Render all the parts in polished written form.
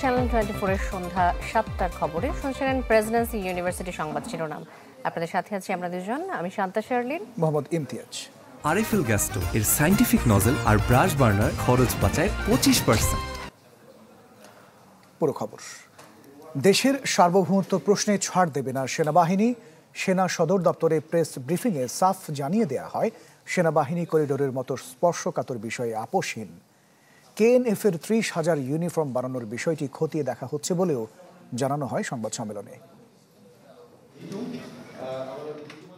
Channel 24 এর সন্ধ্যা 7টার খবরে শুনছিলেন প্রেসিডেন্সি ইউনিভার্সিটি সংবাদ শিরোনাম। আপনাদের সাথে আছি আমরা দুজন, আমি শান্তা শার্লিন, মোহাম্মদ ইমতিয়াজ। আরএফএল গ্যাস্টো এর সায়েন্টিফিক নজল আর ব্রাশ বার্নার খরচ বাঁচায় 25%। পুরো খবর। দেশের সার্বভৌমত্ব প্রশ্নে ছাড় দেবে না সেনাবাহিনী। সেনা সদর দপ্তরে প্রেস ব্রিফিংয়ে সাফ জানিয়ে দেয়া হয়, সেনাবাহিনী করিডোরের মতো স্পর্শকাতর বিষয়ে আপোষহীন। কেএনএফ এর 30,000 ইউনিফর্ম বানানোর বিষয়টি খতিয়ে দেখা হচ্ছে বলেও জানানো হয় সংবাদ সম্মেলনে।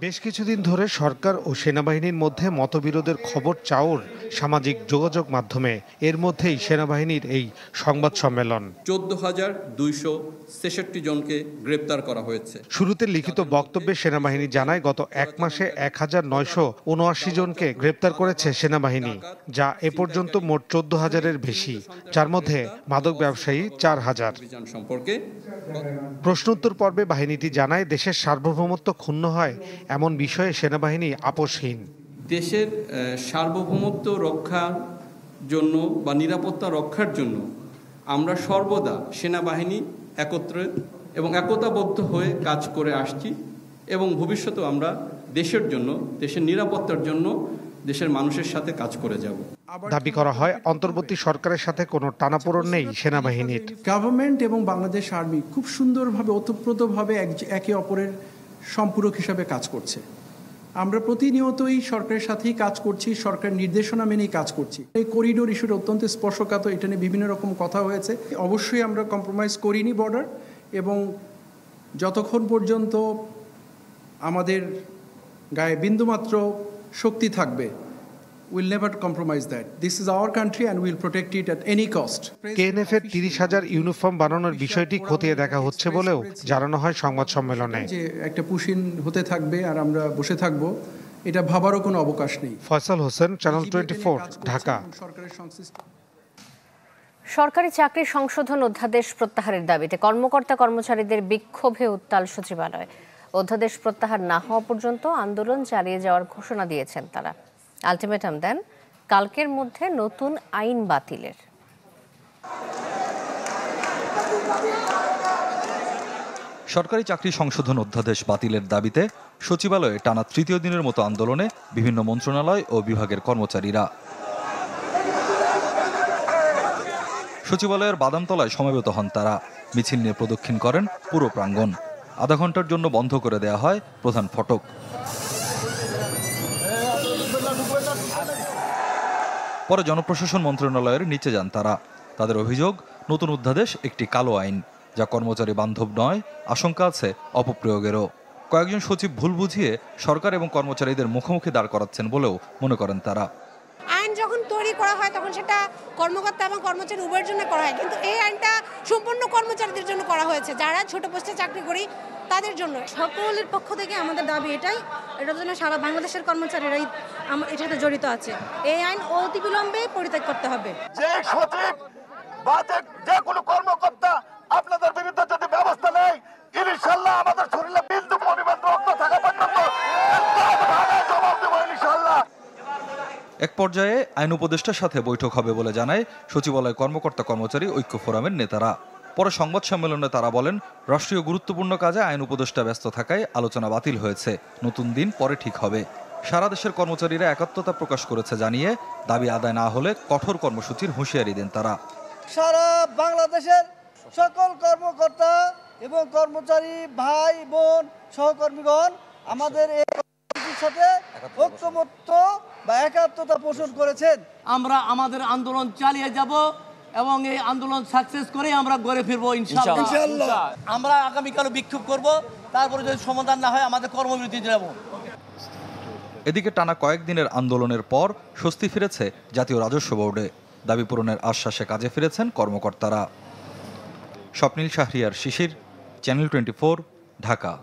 বেশ কিছুদিন ধরে সরকার ও সেনাবাহিনীর মধ্যে মতবিরোধের খবর চাউর সামাজিক যোগাযোগ মাধ্যমে। এর মধ্যেই সেনাবাহিনীর এই সংবাদ সম্মেলন। 14,266 জনকে গ্রেপ্তার করা হয়েছে। শুরুতে লিখিত বক্তব্যে সেনাবাহিনী জানায়, গত এক মাসে 1,979 জনকে গ্রেপ্তার করেছে সেনাবাহিনী, যা এ পর্যন্ত মোট 14,000-এর বেশি, যার মধ্যে মাদক ব্যবসায়ী 4,000। প্রশ্নোত্তর পর্বে বাহিনীটি জানায়, দেশের সার্বভৌমত্ব ক্ষুণ্ণ হয় এমন বিষয়ে সেনাবাহিনী আপোষহীন। দেশের সার্বভৌমত্ব রক্ষার জন্য বা নিরাপত্তা রক্ষার জন্য আমরা সর্বদা সেনাবাহিনী একত্রে এবং একতাবদ্ধ হয়ে কাজ করে আসছি এবং ভবিষ্যতেও আমরা দেশের জন্য, দেশের নিরাপত্তার জন্য দেশের মানুষের সাথে কাজ করে যাব। দাবি করা হয়, অন্তর্বর্তী সরকারের সাথে কোনো টানাপোড়েন নেই সেনাবাহিনীর। গভর্নমেন্ট এবং বাংলাদেশ আর্মি খুব সুন্দরভাবে ওতপ্রোতভাবে একে অপরের সম্পূরক হিসাবে কাজ করছে। আমরা প্রতিনিয়তই সরকারের সাথেই কাজ করছি, সরকার নির্দেশনা মেনেই কাজ করছি। এই করিডোর ইস্যুটা অত্যন্ত স্পর্শকাতর, এটা নিয়ে বিভিন্ন রকম কথা হয়েছে। অবশ্যই আমরা কম্প্রোমাইজ করিনি বর্ডার, এবং যতক্ষণ পর্যন্ত আমাদের গায়ে বিন্দুমাত্র শক্তি থাকবে, we'll never compromise that. This is our country and we'll protect it at any cost. KNF এর 30,000 ইউনিফর্ম বানানোর বিষয়টি খতিয়ে দেখা হচ্ছে বলেও জানানো হয় সংবাদ সম্মেলনে। যে একটা পুশিন হতে থাকবে আর আমরা বসে থাকব, এটা ভাবারও কোনো অবকাশ নেই। ফয়সাল হোসেন, চ্যানেল 24, ঢাকা। সরকারি চাকরি সংশোধন অধ্যাদেশ প্রত্যাহারের দাবিতে কর্মকর্তা কর্মচারীদের বিক্ষোভে উত্তাল সচিবালয়। অধ্যাদেশ প্রত্যাহার না হওয়া পর্যন্ত আন্দোলন চালিয়ে যাওয়ার ঘোষণা দিয়েছেন তারা। আলটিমেটাম দেন কালকের মধ্যে নতুন আইন বাতিলের। সরকারি চাকরি সংশোধন অধ্যাদেশ বাতিলের দাবিতে সচিবালয়ে টানা তৃতীয় দিনের মতো আন্দোলনে বিভিন্ন মন্ত্রণালয় ও বিভাগের কর্মচারীরা। সচিবালয়ের বাদামতলায় সমবেত হন তারা। মিছিল নিয়ে প্রদক্ষিণ করেন পুরো প্রাঙ্গণ। আধা ঘন্টার জন্য বন্ধ করে দেওয়া হয় প্রধান ফটক। পরে জনপ্রশাসন মন্ত্রণালয়ের নিচে যান তারা। তাদের অভিযোগ, নতুন অধ্যাদেশ একটি কালো আইন, যা কর্মচারী বান্ধব নয়, আশঙ্কা আছে অপপ্রয়োগেরও। কয়েকজন সচিব ভুল বুঝিয়ে সরকার এবং কর্মচারীদের মুখোমুখি দাঁড় করাচ্ছেন বলেও মনে করেন তারা। আইন যখন তৈরি করা হয় তখন সেটা কর্মকর্তা এবং কর্মচারী উভয়ের জন্য করা হয়, কিন্তু এই আইনটা সম্পূর্ণ কর্মচারীদের জন্য করা হয়েছে, যারা ছোট পোস্টে চাকরি করি তাদের জন্য। সকলের পক্ষ থেকে আমাদের দাবি এটাই, এটার জন্য সারা বাংলাদেশের কর্মচারীরাই এটাতে জড়িত আছে। এই আইন অতিবিলম্বে পরিত্যাগ করতে হবে। যে সচিব বা যে কোনো কর্মকর্তা আপনাদের বিরুদ্ধে যদি ব্যবস্থা নেয়, ইনশাআল্লাহ আমাদের শরীরে বিন্দু পরিমাণ রক্ত থাকা পর্যন্ত জবাব দেব ইনশাআল্লাহ। এক পর্যায়ে আইন উপদেষ্টার সাথে বৈঠক হবে বলে জানায় সচিবালয় কর্মকর্তা কর্মচারী ঐক্য ফোরামের নেতারা। পরে সংবাদ সম্মেলনে তারা বলেন, রাষ্ট্রীয় গুরুত্বপূর্ণ কাজে আইন উপদেষ্টা ব্যস্ত থাকায় আলোচনা বাতিল হয়েছে, নতুন দিন পরে ঠিক হবে। সারা দেশের কর্মচারীরা একাত্মতা প্রকাশ করেছে জানিয়ে দাবি আদায় না হলে কঠোর কর্মসূচির হুঁশিয়ারি দেন তারা। সারা বাংলাদেশের সকল কর্মকর্তা এবং কর্মচারী ভাই বোন সহকর্মীগণ আমাদের এই সাথে ঐক্যমত্য বা একাত্মতা পোষণ করেছেন। আমরা আমাদের আন্দোলন চালিয়ে যাব এবং এই আন্দোলন সাকসেস করে আমরা ঘরে ফিরবো ইনশাআল্লাহ। আমরা আগামীকালও বিক্ষোভ করব, তারপরে যদি সমাধান না হয় আমাদের কর্মবিরতি যাব। এদিকে টানা কয়েকদিনের আন্দোলনের পর স্বস্তি ফিরেছে জাতীয় রাজস্ব বোর্ডে। দাবি পূরণের আশ্বাসে কাজে ফিরেছেন কর্মকর্তারা। স্বপ্নিল শাহরিয়ার শিশির, চ্যানেল 24, ঢাকা।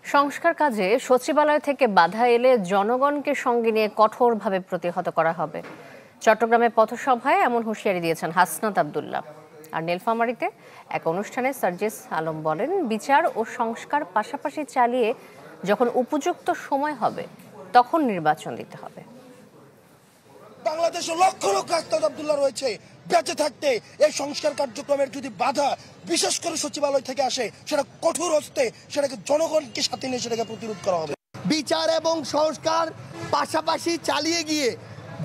সংস্কার কাজে সচিবালয় থেকে বাধা এলে জনগণকে সঙ্গে নিয়ে কঠোরভাবে প্রতিহত করা হবে। চট্টগ্রামে পথসভায় এমন হুঁশিয়ারি দিয়েছেন হাসনাত আব্দুল্লাহ। আর নীলফামারীতে এক অনুষ্ঠানে সার্জিস আলম বলেন, বিচার ও সংস্কার পাশাপাশি চালিয়ে যখন উপযুক্ত সময় হবে তখন নির্বাচন দিতে হবে। বাংলাদেশে লক্ষ লক্ষ হাসনাত আব্দুল্লাহ রয়েছে, বেঁচে থাকতে এই সংস্কার কার্যক্রমের যদি বাধা বিশেষ করে সচিবালয় থেকে আসে, সেটা কঠোর হস্তে সেটাকে জনগণকে সাথে নিয়ে সেটাকে প্রতিরোধ করা হবে। বিচার এবং সংস্কার পাশাপাশি চালিয়ে গিয়ে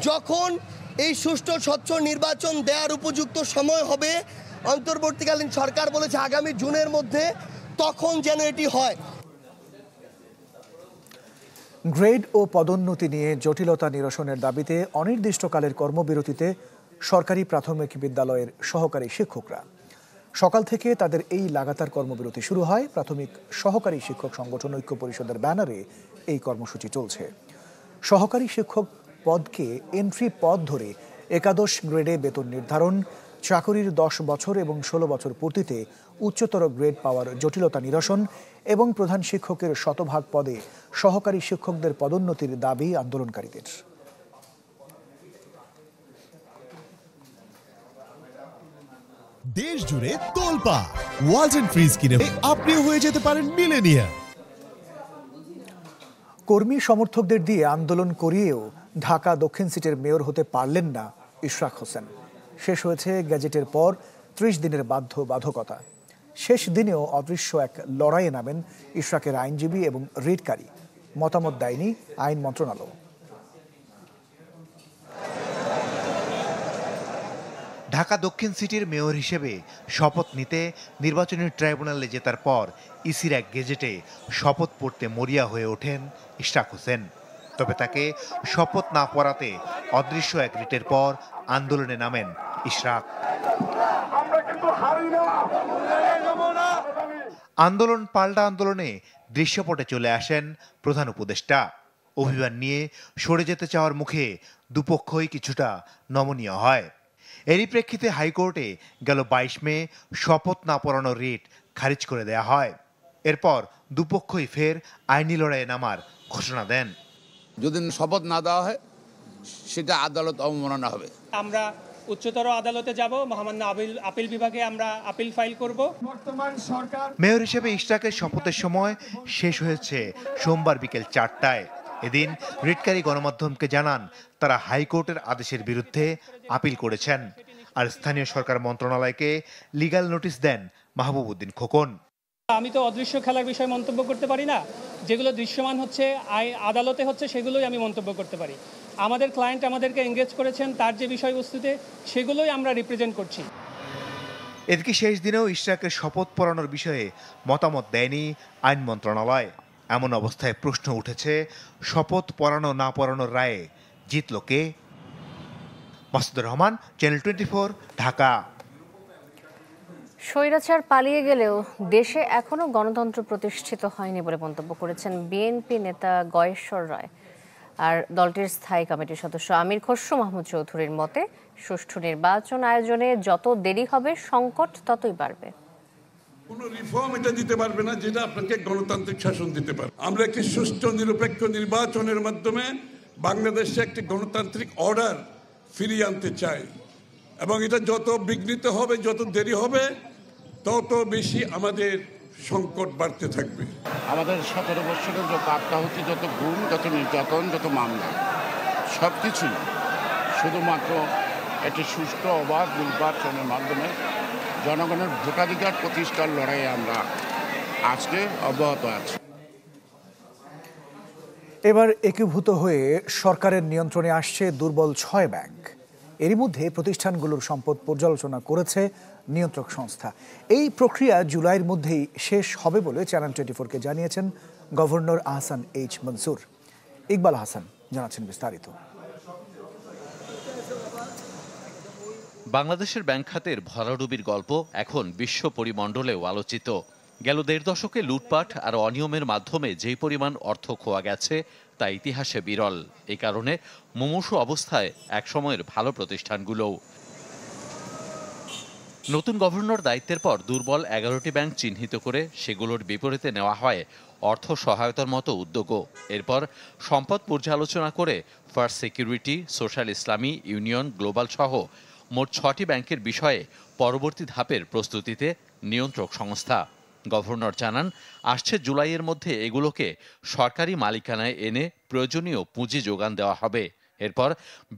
যখন এই সুষ্ঠু স্বচ্ছ নির্বাচন দেওয়ার উপযুক্ত সময় হবে, অন্তর্বর্তীকালীন সরকার বলেছে আগামী জুনের মধ্যে, তখন যেন এটি হয়। গ্রেড ও পদোন্নতি নিয়ে জটিলতা নিরসনের দাবিতে অনির্দিষ্টকালের কর্মবিরতিতে সরকারি প্রাথমিক বিদ্যালয়ের সহকারী শিক্ষকরা। সকাল থেকে তাদের এই লাগাতার কর্মবিরতি শুরু হয়। প্রাথমিক সহকারী শিক্ষক সংগঠন ঐক্য পরিষদের ব্যানারে এই কর্মসূচি চলছে। সহকারী শিক্ষক পদকে এন্ট্রি পদ ধরে একাদশ গ্রেডে বেতন নির্ধারণ, চাকরির 10 বছর এবং 16 বছর পূর্তিতে উচ্চতর গ্রেড পাওয়ার জটিলতা নিরসন এবং প্রধান শিক্ষকের শতভাগ পদে সহকারী শিক্ষকদের পদোন্নতির দাবি আন্দোলনকারীদের। দেশ জুড়ে তোলপা ওয়ালটন ফ্রিজ কিনে আপনিও হয়ে যেতে পারেন মিলেনিয়ার। কর্মী সমর্থকদের দিয়ে আন্দোলন করিয়েও ঢাকা দক্ষিণ সিটির মেয়র হতে পারলেন না ইশরাক হোসেন। শেষ হয়েছে গ্যাজেটের পর 30 দিনের বাধ্যবাধকতা। শেষ দিনেও অদৃশ্য এক লড়াইয়ে নামেন ইশরাকের আইনজীবী এবং রিটকারী। মতামত দেয়নি আইন মন্ত্রণালয়। ঢাকা দক্ষিণ সিটির মেয়র হিসেবে শপথ নিতে নির্বাচনী ট্রাইব্যুনালে জেতার পর ইসির এক গেজেটে শপথ পড়তে মরিয়া হয়ে ওঠেন ইশরাক হোসেন। তবে তাকে শপথ না পড়াতে অদৃশ্য এক রিটের পর আন্দোলনে নামেন ইশরাক। আন্দোলন পাল্টা আন্দোলনে দৃশ্যপটে চলে আসেন প্রধান উপদেষ্টা। অভিযান নিয়ে সরে যেতে চাওয়ার মুখে দুপক্ষই কিছুটা নমনীয় হয়। এরই প্রেক্ষিতে হাইকোর্টে গেল 22 মে শপথ না পড়ানোর রিট খারিজ করে দেয়া হয়। এরপর দুপক্ষই ফের আইনি লড়াইয়ে নামার ঘোষণা দেন। যদি শপথ না দেওয়া হয় সেটা আদালত অবমাননা হবে। আমরা উচ্চতর আদালতে যাব, মহামান্য আপিল বিভাগে আমরা আপিল ফাইল করব। বর্তমান সরকার মেয়র হিসেবে ইশরাকের শপথের সময় শেষ হয়েছে সোমবার বিকেল 4টায়। এদিন রিটকারী গণমাধ্যমকে জানান তারা হাইকোর্টের আদেশের বিরুদ্ধে আপিল করেছেন। আর স্থানীয় সরকার মন্ত্রণালয়কে লিগ্যাল নোটিশ দেন মাহবুব উদ্দিন খোকন। আমি তো অদৃশ্য খেলার বিষয়ে মন্তব্য করতে পারি না, যেগুলো দৃশ্যমান হচ্ছে আদালতে হচ্ছে সেগুলোই আমি মন্তব্য করতে পারি। আমাদের ক্লায়েন্ট আমাদেরকে এনগেজ করেছেন, তার যে বিষয়বস্তুতে সেগুলোই আমরা রিপ্রেজেন্ট করছি। এদিকে শেষ দিনেও ইশরাকের শপথ পড়ানোর বিষয়ে মতামত দেয়নি আইন মন্ত্রণালয়। এমন অবস্থায় প্রশ্ন উঠেছে, শপথ পড়ানো না পড়ানোর রায়ে জিতল কে? মাসুদুর রহমান, চ্যানেল 24, ঢাকা। স্বৈরাচার পালিয়ে গেলেও দেশে এখনো গণতন্ত্র প্রতিষ্ঠিত হয়নি বলে মন্তব্য করেছেন বিএনপি নেতা গয়েশ্বর রায়। আর দলটির স্থায়ী কমিটির সদস্য আমির খসরু মাহমুদ চৌধুরীর মতে, সুষ্ঠু নির্বাচন আয়োজনে যত দেরি হবে সংকট ততই বাড়বে। কোনো রিফর্ম এটা দিতে পারবে না যেটা আপনাকে গণতান্ত্রিক শাসন দিতে পারে। আমরা একটি সুষ্ঠু নিরপেক্ষ নির্বাচনের মাধ্যমে বাংলাদেশে একটি গণতান্ত্রিক অর্ডার ফিরিয়ে আনতে চাই, এবং এটা যত বিঘ্নিত হবে, যত দেরি হবে, তত বেশি আমাদের সংকট বাড়তে থাকবে। আমাদের 17 বছরের যত আত্মাহুতি, যত গুম, যত নির্যাতন, যত মামলা, সব কিছুই শুধুমাত্র একটি সুষ্ঠু অবাধ নির্বাচনের মাধ্যমে জনগণের ভোটাধিকার প্রতিষ্ঠার লড়াইয়ে আমরা আজকে অব্যাহত আছি। এবার একীভূত হয়ে সরকারের নিয়ন্ত্রণে আসছে দুর্বল 6 ব্যাংক। এরই মধ্যে প্রতিষ্ঠানগুলোর সম্পদ পর্যালোচনা করেছে নিয়ন্ত্রক সংস্থা। এই প্রক্রিয়া জুলাইয়ের মধ্যেই শেষ হবে বলে চ্যানেল 24-কে জানিয়েছেন গভর্নর আহসান এইচ মনসুর। ইকবাল হাসান জানাচ্ছেন বিস্তারিত। বাংলাদেশের ব্যাংক খাতের ভরাডুবির গল্প এখন বিশ্ব পরিমণ্ডলেও আলোচিত। গেল 1.5 দশকে লুটপাট আর অনিয়মের মাধ্যমে যেই পরিমাণ অর্থ খোয়া গেছে তা ইতিহাসে বিরল। এই কারণে মুমূর্ষু অবস্থায় একসময়ের ভালো প্রতিষ্ঠানগুলোও। নতুন গভর্নর দায়িত্বের পর দুর্বল 11টি ব্যাংক চিহ্নিত করে সেগুলোর বিপরীতে নেওয়া হয় অর্থ সহায়তার মতো উদ্যোগও। এরপর সম্পদ পর্যালোচনা করে ফার্স্ট সিকিউরিটি, সোশ্যাল ইসলামী, ইউনিয়ন গ্লোবাল সহ মোট 6টি ব্যাংকের বিষয়ে পরবর্তী ধাপের প্রস্তুতিতে নিয়ন্ত্রক সংস্থা। গভর্নর জানান, আসছে জুলাইয়ের মধ্যে এগুলোকে সরকারি মালিকানায় এনে প্রয়োজনীয় পুঁজি যোগান দেওয়া হবে। এরপর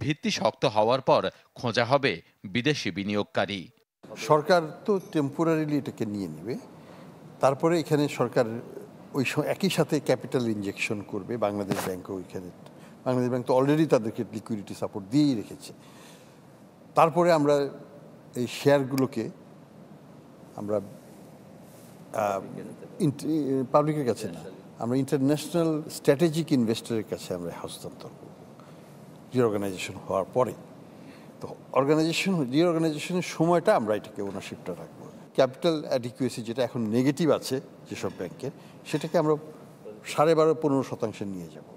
ভিত্তি শক্ত হওয়ার পর খোঁজা হবে বিদেশি বিনিয়োগকারী। সরকার তো টেম্পোরারিলি এটাকে নিয়ে নেবে, তারপরে এখানে সরকার ওই একই সাথে ক্যাপিটাল ইনজেকশন করবে। বাংলাদেশ ব্যাংকও ওইখানে, বাংলাদেশ ব্যাংক তো অলরেডি তাদেরকে লিকুইডিটি সাপোর্ট দিয়েই রেখেছে। তারপরে আমরা এই শেয়ারগুলোকে আমরা পাবলিকের কাছে না, আমরা ইন্টারন্যাশনাল স্ট্র্যাটেজিক ইনভেস্টরের কাছে আমরা হস্তান্তর করব রিঅর্গানাইজেশন হওয়ার পরে। তো রিঅর্গানাইজেশনের সময়টা আমরা এটাকে ওনারশিপটা রাখবো। ক্যাপিটাল অ্যাডিকুয়েসি যেটা এখন নেগেটিভ আছে যেসব ব্যাংকের, সেটাকে আমরা 12.5-15% নিয়ে যাব।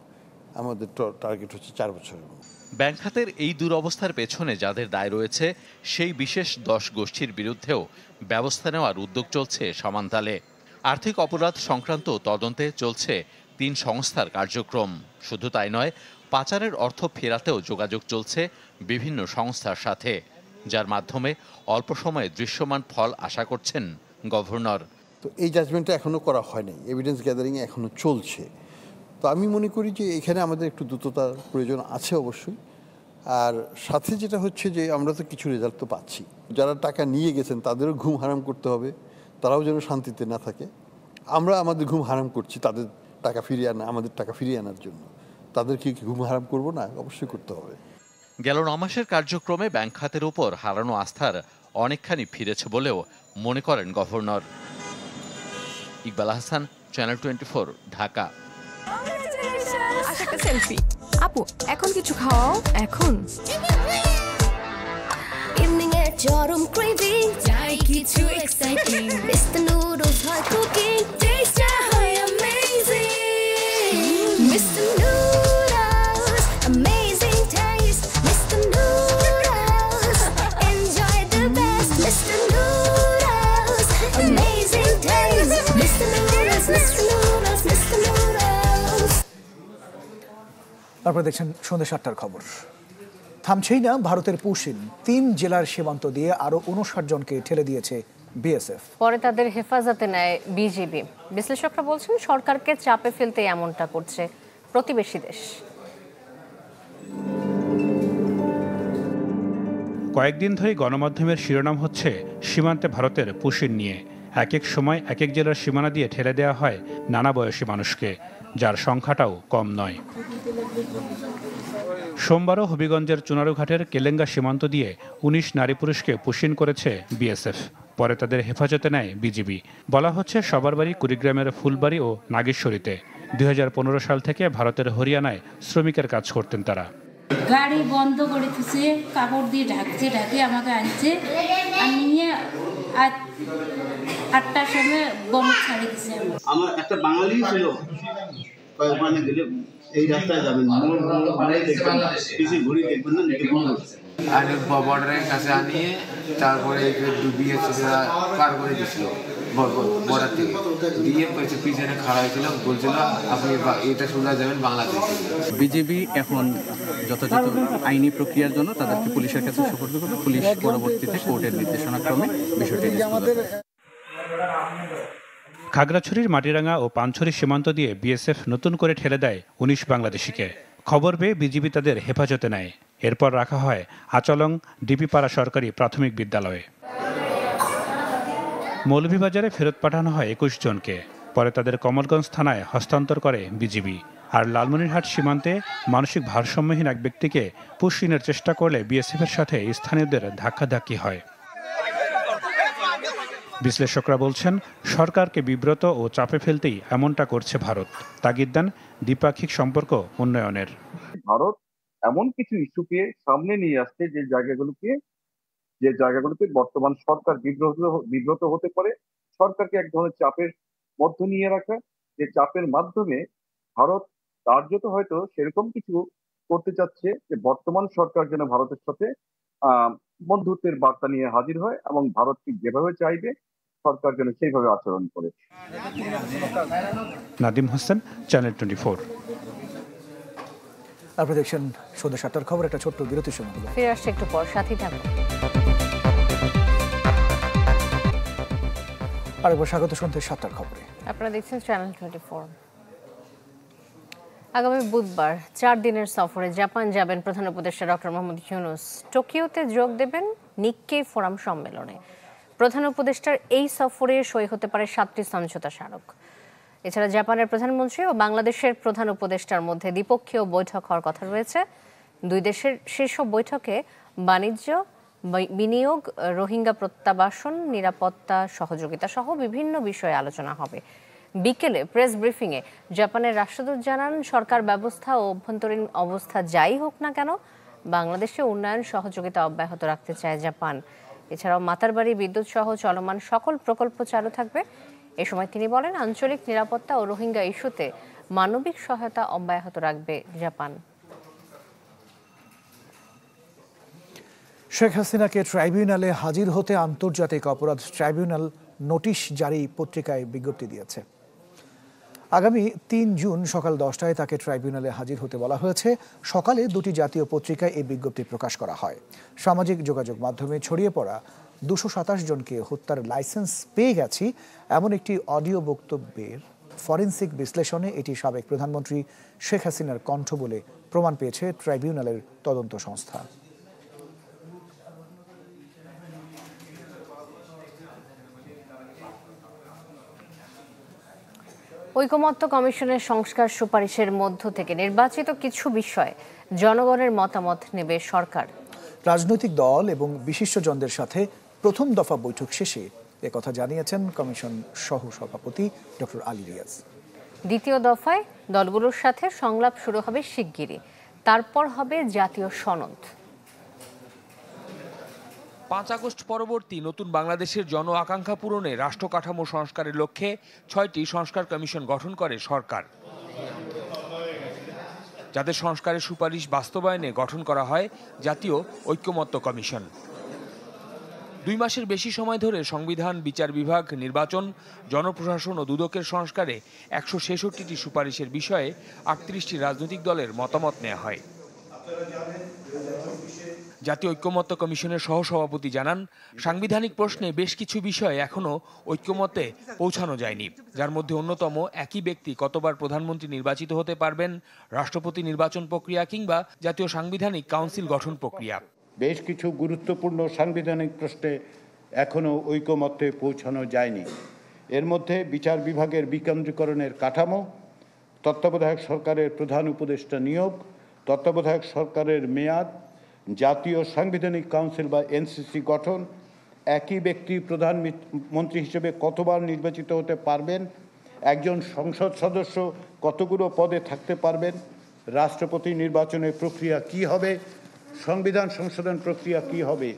আমাদের টার্গেট হচ্ছে 4 বছরের মধ্যে। ব্যাংক খাতের এই দুরবস্থার পেছনে যাদের দায় রয়েছে সেই বিশেষ 10 গোষ্ঠীর বিরুদ্ধেও ব্যবস্থা নেওয়ার উদ্যোগ চলছে সমানতালে। আর্থিক অপরাধ সংক্রান্ত তদন্তে চলছে 3 সংস্থার কার্যক্রম। শুধু তাই নয়, পাচারের অর্থ ফেরাতেও যোগাযোগ চলছে বিভিন্ন সংস্থার সাথে, যার মাধ্যমে অল্প সময়ে দৃশ্যমান ফল আশা করছেন গভর্নর। তো এই জাজমেন্টটা এখনো করা হয়নি, এভিডেন্স গ্যাদারিং এখনো চলছে। তো আমি মনে করি যে এখানে আমাদের একটু দ্রুততার প্রয়োজন আছে অবশ্যই। আর সাথে যেটা হচ্ছে যে আমরা তো কিছু রেজাল্ট তো পাচ্ছি, যারা টাকা নিয়ে গেছেন তাদেরও ঘুম হারাম করতে হবে, তারাও যেন শান্তিতে না থাকে। আমরা আমাদের ঘুম হারাম করছি তাদের টাকা ফিরিয়ে আনা, আমাদের টাকা ফিরিয়ে আনার জন্য। তাদেরকে কি ঘুম হারাম করবো না? অবশ্যই করতে হবে। গেল 9 মাসের কার্যক্রমে ব্যাংক খাতের উপর হারানো আস্থার অনেকখানি ফিরেছে বলেও মনে করেন governor. Iqbal Ahsan, channel 24, Dhaka. Selfie আপু, এখন কিছু খাওয়াও। এখন ইভিনিং এর চরম ক্রেভিং, চাই কিছু এক্সাইটিং। মিস্টার নুডলস হয় কুকিং, টেস্টটা হয় amazing. Mister noodles, amazing test. Mister noodles, enjoy the best. Mister noodles, amazing test. Mister noodles, mister noodles, mister noodles. আপনারা দেখছেন সন্ধ্যা 7টার খবর। থামছেই না ভারতের পুশিন, 3 জেলার সীমান্ত দিয়ে আরো 59 জনকে ঠেলে দিয়েছে বিএসএফ। পরে তাদের হেফাজতে নেয় বিজিবি। বিশ্লেষকরা বলছেন সরকারকে চাপে ফেলতে এমনটা করছে প্রতিবেশী দেশ। কয়েকদিন ধরে গণমাধ্যমের শিরোনাম হচ্ছে সীমান্তে ভারতের পুশিন নিয়ে। এক এক সময় এক এক জেলার সীমানা দিয়ে ঠেলে দেওয়া হয় নানা বয়সী মানুষকে, যার সংখ্যাটাও কম নয়। সোমবারও হবিগঞ্জের চুনারুঘাটের কেলেঙ্গা সীমান্ত দিয়ে 19 নারী পুরুষকে পুশিন করেছে বিএসএফ। পরে তাদের হেফাজতে নেয় বিজিবি। বলা হচ্ছে সবার বাড়ি কুড়িগ্রামের ফুলবাড়ি ও নাগেশ্বরীতে। 2015 সাল থেকে ভারতের হরিয়ানায় শ্রমিকের কাজ করতেন তারা। গাড়ি বন্ধ করে দিচ্ছে, কাপড় দিয়ে ঢাকে আমাকে আনছে, আর নিয়ে 8টার সময় বম ছাড়িয়ে দিচ্ছে। আমার একটা বাঙালি ছিল, ওখানে গেলে এই রাস্তায় যাবেন, কিছু ঘুরি দেখবেন না, আর বর্ডারের কাছে আনিয়ে তারপরে ডুবিয়ে পার করে দিয়েছিল বর্ডার থেকে, দিয়ে পিছনে খাড়া হয়েছিল, বলছিল আপনি এটা সোজা যাবেন বাংলাদেশ। বিজেপি এখন যথাযথ আইনি প্রক্রিয়ার জন্য তাদেরকে পুলিশের কাছে সুপর্দ করবে। পুলিশ পরবর্তীতে কোর্টের নির্দেশনাক্রমে বিষয়টি। খাগড়াছড়ির মাটিরাঙ্গা ও পানছড়ি সীমান্ত দিয়ে বিএসএফ নতুন করে ঠেলে দেয় 19 বাংলাদেশিকে। খবর পেয়ে বিজিবি তাদের হেফাজতে নেয়। এরপর রাখা হয় আচলং ডিপিপাড়া সরকারি প্রাথমিক বিদ্যালয়ে। মৌলভীবাজারে ফেরত পাঠানো হয় 21 জনকে। পরে তাদের কমলগঞ্জ থানায় হস্তান্তর করে বিজিবি। আর লালমনিরহাট সীমান্তে মানসিক ভারসাম্যহীন এক ব্যক্তিকে পুশিনের চেষ্টা করলে বিএসএফের সাথে স্থানীয়দের ধাক্কাধাক্কি হয়। বিশ্লেষকরা বলছেন সরকারকে বিব্রত ও চাপে ফেলতেই এমনটা করছে ভারত। তাগিদ দেন দ্বিপাক্ষিক সম্পর্ক উন্নয়নের। ভারত এমন কিছু ইস্যুকে সামনে নিয়ে আসছে যে জায়গাগুলোতে বর্তমান সরকার বিব্রত হতে পারে। সরকারকে এক ধরনের চাপের মধ্যে নিয়ে রাখা, যে চাপের মাধ্যমে ভারত কার্যত হয়তো সেরকম কিছু করতে চাচ্ছে যে বর্তমান সরকার যেন ভারতের সাথে বন্ধুত্বের বার্তা নিয়ে হাজির হয় এবং ভারত ঠিক যেভাবে চাইবে সরকার যেন সেইভাবে আচরণ করে। নাদিম হোসেন, চ্যানেল 24। আপনারা দেখছেন সন্ধ্যা 7টার খবর। একটা ছোট্ট বিরতির সময় হলো, ফিরে আসছে একটু পর, সাথেই থাকুন। আরেকবার স্বাগত সন্ধ্যা 7টার খবরে। আপনারা দেখছেন চ্যানেল 24। আগামী বুধবার 4 দিনের সফরে জাপান যাবেন প্রধান উপদেষ্টা ডক্টর মোহাম্মদ ইউনূস। টোকিওতে যোগ দেবেন নিক্কেই ফোরাম সম্মেলনে। প্রধান উপদেষ্টার এই সফরে সই হতে পারে 7টি সমঝোতা স্মারক। এছাড়া জাপানের প্রধানমন্ত্রী ও বাংলাদেশের প্রধান উপদেষ্টার মধ্যে দ্বিপক্ষীয় বৈঠক হওয়ার কথা রয়েছে। দুই দেশের শীর্ষ বৈঠকে বাণিজ্য, বিনিয়োগ, রোহিঙ্গা প্রত্যাবাসন, নিরাপত্তা, সহযোগিতা সহ বিভিন্ন বিষয়ে আলোচনা হবে। বিকেলে প্রেস ব্রিফিংয়ে জাপানের রাষ্ট্রদূত জানান, সরকার ব্যবস্থা ও অভ্যন্তরীণ অবস্থা যাই হোক না কেন বাংলাদেশে উন্নয়ন সহযোগিতা অব্যাহত রাখতে চায় জাপান। এছাড়াও মাতারবাড়ি বিদ্যুৎ সহ চলমান সকল প্রকল্প চালু থাকবে। এ সময় তিনি বলেন, আঞ্চলিক নিরাপত্তা ও রোহিঙ্গা ইস্যুতে মানবিক সহায়তা অব্যাহত রাখবে জাপান। শেখ হাসিনাকে ট্রাইব্যুনালে হাজির হতে আন্তর্জাতিক অপরাধ ট্রাইব্যুনাল নোটিশ জারি পত্রিকায় বিজ্ঞপ্তি দিয়েছে। আগামী 3 জুন সকাল 10টায় তাকে ট্রাইব্যুনালে হাজির হতে বলা হয়েছে। সকালে 2টি জাতীয় পত্রিকায় এই বিজ্ঞপ্তি প্রকাশ করা হয়। সামাজিক যোগাযোগ মাধ্যমে ছড়িয়ে পড়া 227 জনকে হত্যার লাইসেন্স পেয়ে গেছি এমন একটি অডিও বক্তব্যের ফরেনসিক বিশ্লেষণে এটি সাবেক প্রধানমন্ত্রী শেখ হাসিনার কণ্ঠ বলে প্রমাণ পেয়েছে ট্রাইব্যুনালের তদন্ত সংস্থা। ঐকমত্য কমিশনের সংস্কার সুপারিশের মধ্য থেকে নির্বাচিত কিছু বিষয়ে জনগণের মতামত নেবে সরকার। রাজনৈতিক দল এবং বিশিষ্টজনদের সাথে প্রথম দফা বৈঠক শেষে একথা জানিয়েছেন কমিশন সহ সভাপতি ডক্টর আলী রিয়াজ। দ্বিতীয় দফায় দলগুলোর সাথে সংলাপ শুরু হবে শিগগিরই। তারপর হবে জাতীয় সনদ। 5 আগস্ট পরবর্তী নতুন বাংলাদেশের জন আকাঙ্ক্ষা পূরণে রাষ্ট্র কাঠামো সংস্কারের লক্ষ্যে 6টি সংস্কার কমিশন গঠন করে সরকার, যাদের সংস্কারের সুপারিশ বাস্তবায়নে গঠন করা হয় জাতীয় ঐকমত্য কমিশন। 2 মাসের বেশি সময় ধরে সংবিধান, বিচার বিভাগ, নির্বাচন, জনপ্রশাসন ও দুদকের সংস্কারে 166টি সুপারিশের বিষয়ে 38টি রাজনৈতিক দলের মতামত নেওয়া হয়। জাতীয় ঐকমত্য কমিশনের সহসভাপতি জানান, সাংবিধানিক প্রশ্নে বেশ কিছু বিষয়ে এখনো ঐকমত্যে পৌঁছানো যায়নি, যার মধ্যে অন্যতম একই ব্যক্তি কতবার প্রধানমন্ত্রী নির্বাচিত হতে পারবেন, রাষ্ট্রপতি নির্বাচন প্রক্রিয়া কিংবা জাতীয় সাংবিধানিক কাউন্সিল গঠন প্রক্রিয়া। বেশ কিছু গুরুত্বপূর্ণ সাংবিধানিক প্রশ্নে এখনো ঐকমত্যে পৌঁছানো যায়নি। এর মধ্যে বিচার বিভাগের বিকেন্দ্রীকরণের কাঠামো, তত্ত্বাবধায়ক সরকারের প্রধান উপদেষ্টা নিয়োগ, তত্ত্বাবধায়ক সরকারের মেয়াদ, জাতীয় সাংবিধানিক কাউন্সিল বা এনসিসি গঠন, একই ব্যক্তি প্রধানমন্ত্রী হিসেবে কতবার নির্বাচিত হতে পারবেন, একজন সংসদ সদস্য কতগুলো পদে থাকতে পারবেন, রাষ্ট্রপতি নির্বাচনের প্রক্রিয়া কি হবে, সংবিধান সংশোধন প্রক্রিয়া কি হবে,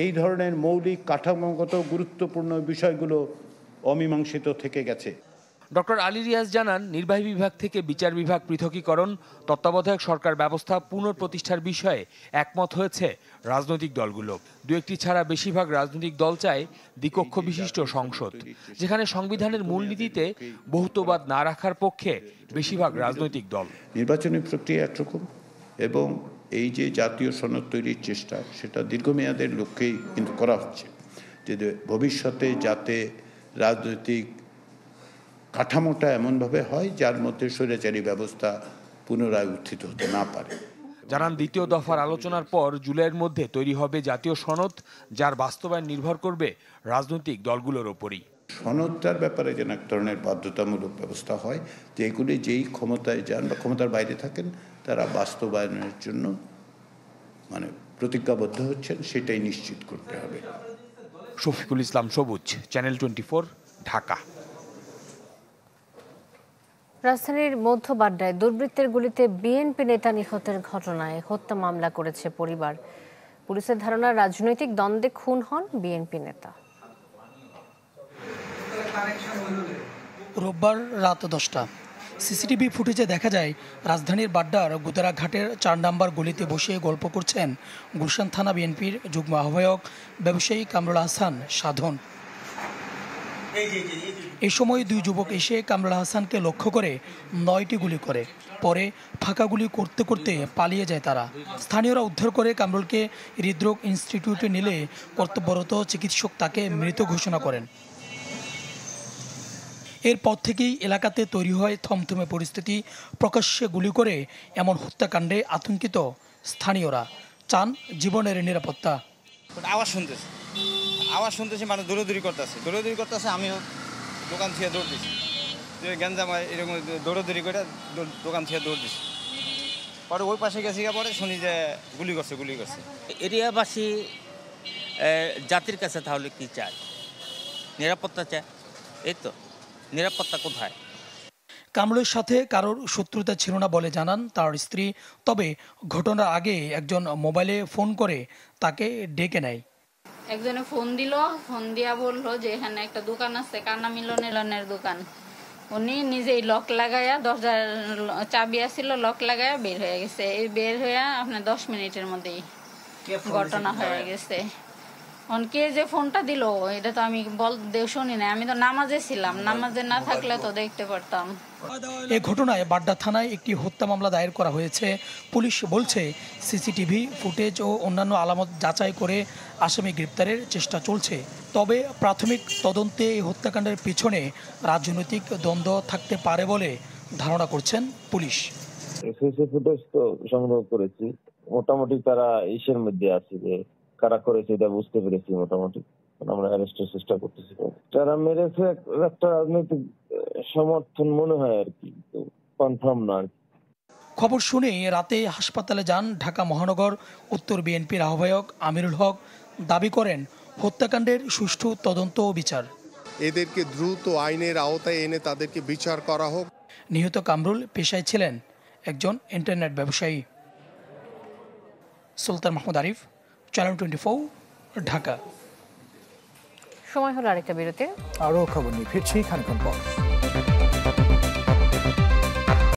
এই ধরনের মৌলিক কাঠামোগত গুরুত্বপূর্ণ বিষয়গুলো অমীমাংসিত থেকে গেছে। ডক্টর আলী রিয়াজ জানান, নির্বাহী বিভাগ থেকে বিচার বিভাগ পৃথকীকরণ, তত্ত্বাবধায়ক সরকার ব্যবস্থা পুনঃপ্রতিষ্ঠার বিষয়ে একমত হয়েছে রাজনৈতিক দলগুলো। 2-1টি ছাড়া বেশিরভাগ রাজনৈতিক দল চায় দ্বিকক্ষ বিশিষ্ট সংসদ, যেখানে সংবিধানের মূলনীতিতে বহুত্ববাদ না রাখার পক্ষে বেশিরভাগ রাজনৈতিক দল। নির্বাচনী প্রক্রিয়া একরকম এবং এই যে জাতীয় সনদ তৈরির চেষ্টা, সেটা দীর্ঘমেয়াদের লক্ষ্যেই কিন্তু করা হচ্ছে, যে ভবিষ্যতে যাতে রাজনৈতিক কাঠামোটা এমনভাবে হয় যার মধ্যে স্বৈরাচারী ব্যবস্থা পুনরায় উত্থিত হতে না পারে। জানান, দ্বিতীয় দফার আলোচনার পর জুলাইয়ের মধ্যে তৈরি হবে জাতীয় সনদ, যার বাস্তবায়ন নির্ভর করবে রাজনৈতিক দলগুলোর ওপরই। সনদটার ব্যাপারে যেন এক ধরনের বাধ্যতামূলক ব্যবস্থা হয়, যে এগুলি যেই ক্ষমতায় যান বা ক্ষমতার বাইরে থাকেন তারা বাস্তবায়নের জন্য প্রতিজ্ঞাবদ্ধ হচ্ছেন, সেটাই নিশ্চিত করতে হবে। শফিকুল ইসলাম সবুজ, চ্যানেল 24, ঢাকা। রাজধানীর মধ্যবাড্ডায় দুর্বৃত্তের গুলিতে বিএনপি নেতা নিহতের ঘটনায় হত্যা মামলা করেছে পরিবার। পুলিশের ধারণা, রাজনৈতিক দ্বন্দ্বে খুন হন বিএনপি নেতা। রোববার রাত 10টা সিসিটিভি ফুটেজে দেখা যায়, রাজধানীর বাড্ডার গুদারাঘাটের 4 নম্বর গলিতে বসে গল্প করছেন গুলশান থানা বিএনপির যুগ্ম আহ্বায়ক ব্যবসায়ী কামরুল হাসান সাধন। এই সময় 2 যুবক এসে কামরুল হাসানকে লক্ষ্য করে 9টি গুলি করে। পরে ফাঁকা গুলি করতে করতে পালিয়ে যায় তারা। স্থানীয়রা উদ্ধার করে কামরুলকে হৃদরোগ ইনস্টিটিউটে নিলে কর্তব্যরত চিকিৎসক তাকে মৃত ঘোষণা করেন। এরপর থেকেই এলাকাতে তৈরি হয় থমথমে পরিস্থিতি। প্রকাশ্যে গুলি করে এমন হত্যাকাণ্ডে আতঙ্কিত স্থানীয়রা, চান জীবনের নিরাপত্তা। আওয়াজ শুনতেছি মানে দৌড়াদৌড়ি করতেছে, আমিও দোকান থেকে দৌড় দিছি, গেঞ্জামাই এরকম দৌড়াদৌড়ি করে দোকান থেকে দৌড় দিছি। পরে ওই পাশে গেছি, পরে শুনি যে গুলি করছে। এরিয়াবাসী জাতির কাছে তাহলে কি চায়? নিরাপত্তা চায়। এই তো, নিরাপত্তা কোথায়? কামরুলের সাথে কারোর শত্রুতা ছিল না বলে জানান তার স্ত্রী। তবে ঘটনার আগে একজন মোবাইলে ফোন করে তাকে ডেকে নেয়। একজনে ফোন দিয়া বললো যে এখানে একটা দোকান আছে, কান্না মিলনের দোকান। উনি নিজেই লক লাগাইয়া, দরজার চাবি আসছিল, লক লাগাইয়া বের হয়ে গেছে। এই বের হয়ে আপনার 10 মিনিটের মধ্যেই ঘটনা হয়ে গেছে। কে যে ফোনটা দিল এটা তো আমি শুনি না, আমি তো নামাজে ছিলাম, নামাজে না থাকলে তো দেখতে পারতাম। এই ঘটনায় বাড্ডা থানায় একটি হত্যা মামলা দায়ের করা হয়েছে। পুলিশ বলছে সিসিটিভি ফুটেজ ও অন্যান্য আলামত যাচাই করে আসামি গ্রেপ্তারের চেষ্টা চলছে। তবে প্রাথমিক তদন্তে এই হত্যাকাণ্ডের পিছনে রাজনৈতিক দ্বন্দ্ব থাকতে পারে বলে ধারণা করছেন পুলিশ। সিসি ফুটেজ তো সংগ্রহ করেছি, মোটামুটি তারা ইসের মধ্যে আছে যে কারা করেছে এটা বুঝতে পেরেছি মোটামুটি। আমরা অ্যারেস্টের চেষ্টা করতেছি। যারা মেরেছে একটা রাজনৈতিক সমর্থন মনে হয় আর কি, কনফার্ম না। খবর শুনে রাতে হাসপাতালে যান ঢাকা মহানগর উত্তর বিএনপির আহ্বায়ক আমিরুল হক। দাবি করেন হত্যাকাণ্ডের সুষ্ঠু তদন্ত ও বিচার। এদেরকে দ্রুত আইনের আওতায় এনে তাদেরকে বিচার করা হোক। নিহত কামরুল পেশায় ছিলেন একজন ইন্টারনেট ব্যবসায়ী। সুলতান মাহমুদ আরিফ, চ্যানেল 24, ঢাকা। সময় হলো আরেকটা বিরতি। আরও খবর নিয়ে ফিরছি খানিকক্ষণ পর।